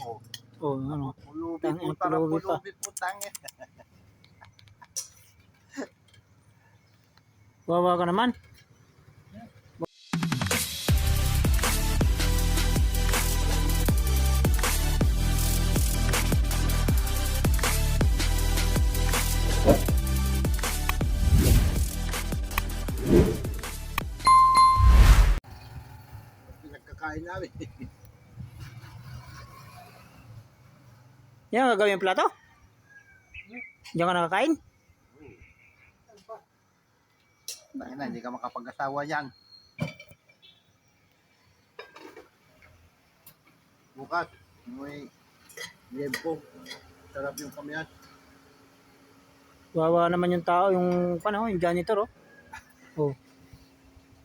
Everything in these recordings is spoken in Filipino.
Oh, Oh, ano? pulubi Tang po, pulubi pa. pulubi po, tangin. Wawa ka naman. Pinagkakain namin. Yan ang gagawin yung plato? Diyan ka nakakain? Tangin na, hindi ka makapag-asawa yan. Bukas, may liempo. Sarap yung kamiyan. Wawa naman yung tao, yung janitor, oh. Oh.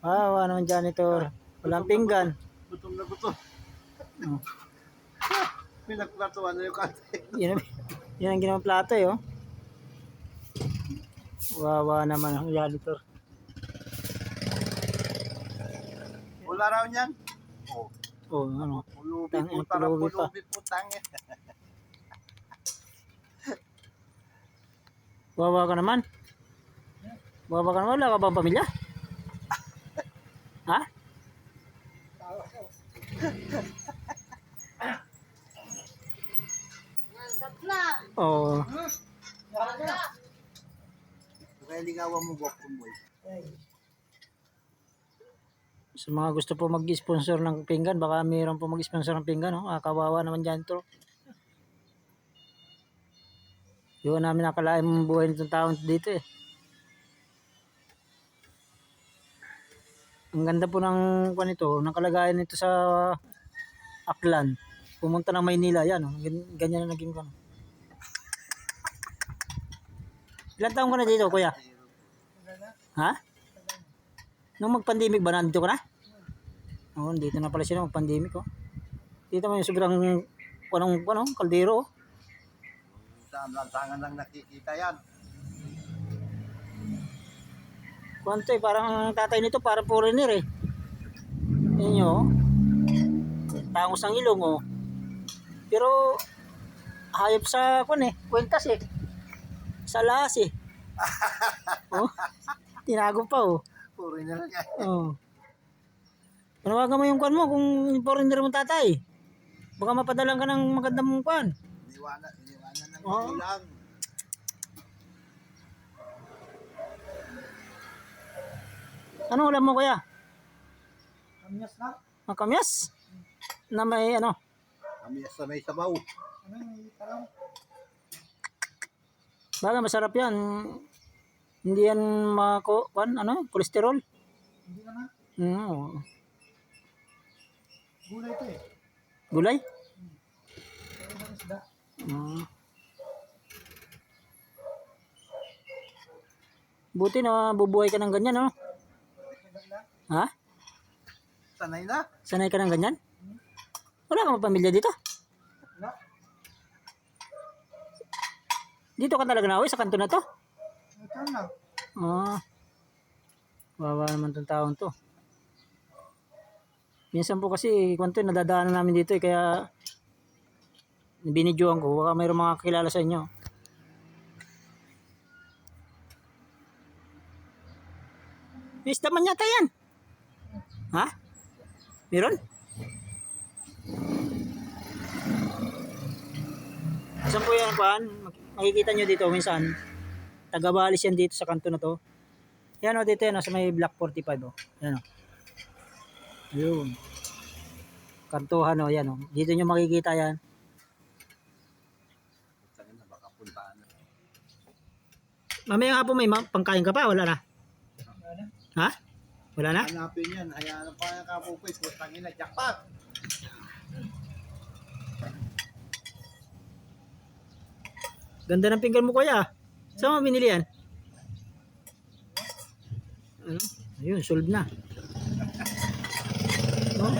Wawa naman janitor. Walang pinggan. Gutom na gutom. Oh. Pinagplatuan na yung kante. Yan ang ginawang plato, eh, oh. Wawa naman ang janitor. Wala raw niyan. Oh, Oh, ano? pulubi Tangin, po, tara, pulubi pa. pulubi po, tangin. Wawa ka naman. Wawa ka naman. Wala ka bang pamilya? Ha? Oh. Kaya lingawan mo, Bokong Boy. Sa mga gusto po mag-sponsor ng pinggan, baka mayroon po mag-sponsor ng pinggan, no? Kawawa naman dyan to. Yun namin nakalain mong buhay nitong taon dito, eh. Ang ganda po ng nito, ng kalagayan nito sa Aklan. Pumunta ng Maynila, yan, oh. Ganyan na naging ano. Ilan taon ka na dito, kuya? Ha? Nung mag-pandemic ba, nandito ka na? Oo, dito na pala sila mag-pandemic, oh. Dito mo yung sobrang kaldero, oh. Saan lansangan lang nakikita yan. Kwanto, eh, parang tatay nito, parang foreigner, eh. Yan nyo, oh. Tangos ang ilong, oh. Pero, hayop sa, kwentas, eh. Sa lahas, eh. Oh, tinago pa, oh. Puro na lang yan. Oh. Panawagan mo yung kwan mo kung foreigner mong tatay. Baka mapadalang ka ng magandang kwan. Iniwanan ng Oo. magulang. Anong ulam mo, kuya? Kamyas na? Ang kamyas? Na may ano? Kami sa may sabaw. Ano yung talong? Baga masarap yan. Hindi yan kolesterol. Hindi naman. Mm. Gulay ito eh. Gulay? Pero ibang isda. Mm. Buti na bubuhay ka ng ganyan, no? Maganda. Ha? Sanay na. Sanay ka ng ganyan? Wala kang pamilya dito? Wala. Dito ka talaga nauwi sa kanto na to? Ito lang. Ah. Wawa naman tong taon to. Minsan po kasi kwanto nadadaanan namin dito, eh, kaya binidyoan ko. Baka mayroong mga kakilala sa inyo. May isda man yata yan. Ha? Meron? Saan po yan, Juan? Makikita nyo dito minsan. Tagabalis yan dito sa kanto na to. Yan, o, dito yan, o, sa may Block 45, o. Yan, o. Yun. Kantuhan, o, yan, o. Dito nyo makikita yan. Sanay na, baka puntaan na. Mamaya nga po, may pangkain ka pa, wala na? Wala na. Ha? Wala na? Hanapin yan. Hayaan pa yung kapupoy. Putangin na, jackpot. Ganda ng pinggan mo, kuya. Saan mo binili yan? Ano? Ayun, solved na. Oh.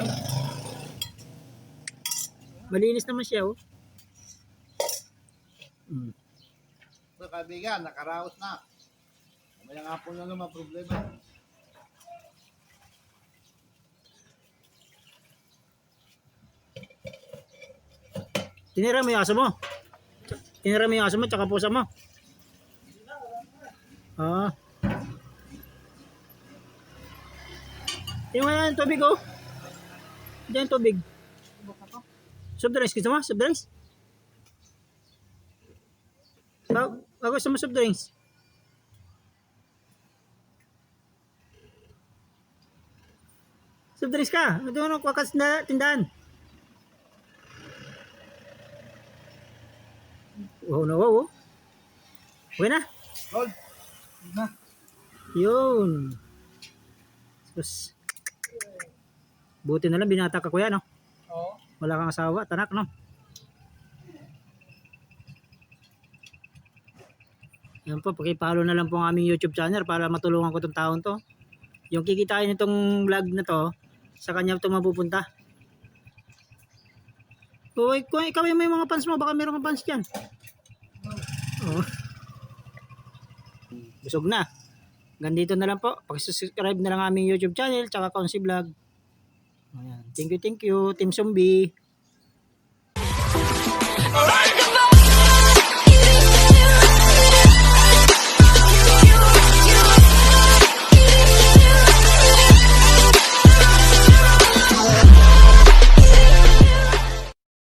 Malinis naman siya, oh. Mm. So, kaibigan, nakaraos na. Mamayang hapon na naman problema. Tinira mo yung aso mo? Tinira mo yung aso mo tsaka pusa mo? Ah. Yung nga yung tubig oh. Diyan yung tubig. Soft drinks, gusto mo? Soft drinks? Gusto mo soft drinks? Soft drinks ka? Doon ako kakas na tindahan. Wow na wow oh. Okay na? Gold. Na. Yun. Sus. Buti na lang binata ka kuya no? Oo. Wala kang asawa, tanak no? Yan po, pakipollow na lang po ang aming YouTube channel para matulungan ko itong taon to. Yung kikitain itong vlog na to, sa kanya ito mapupunta. Kung ikaw yung may mga fans mo, baka meron kang fans dyan. Oh. Busog na. Gandito na lang po. Pakisubscribe na lang aming YouTube channel, tsaka Konsi Vlog. Ayan. Thank you, Team Zombie.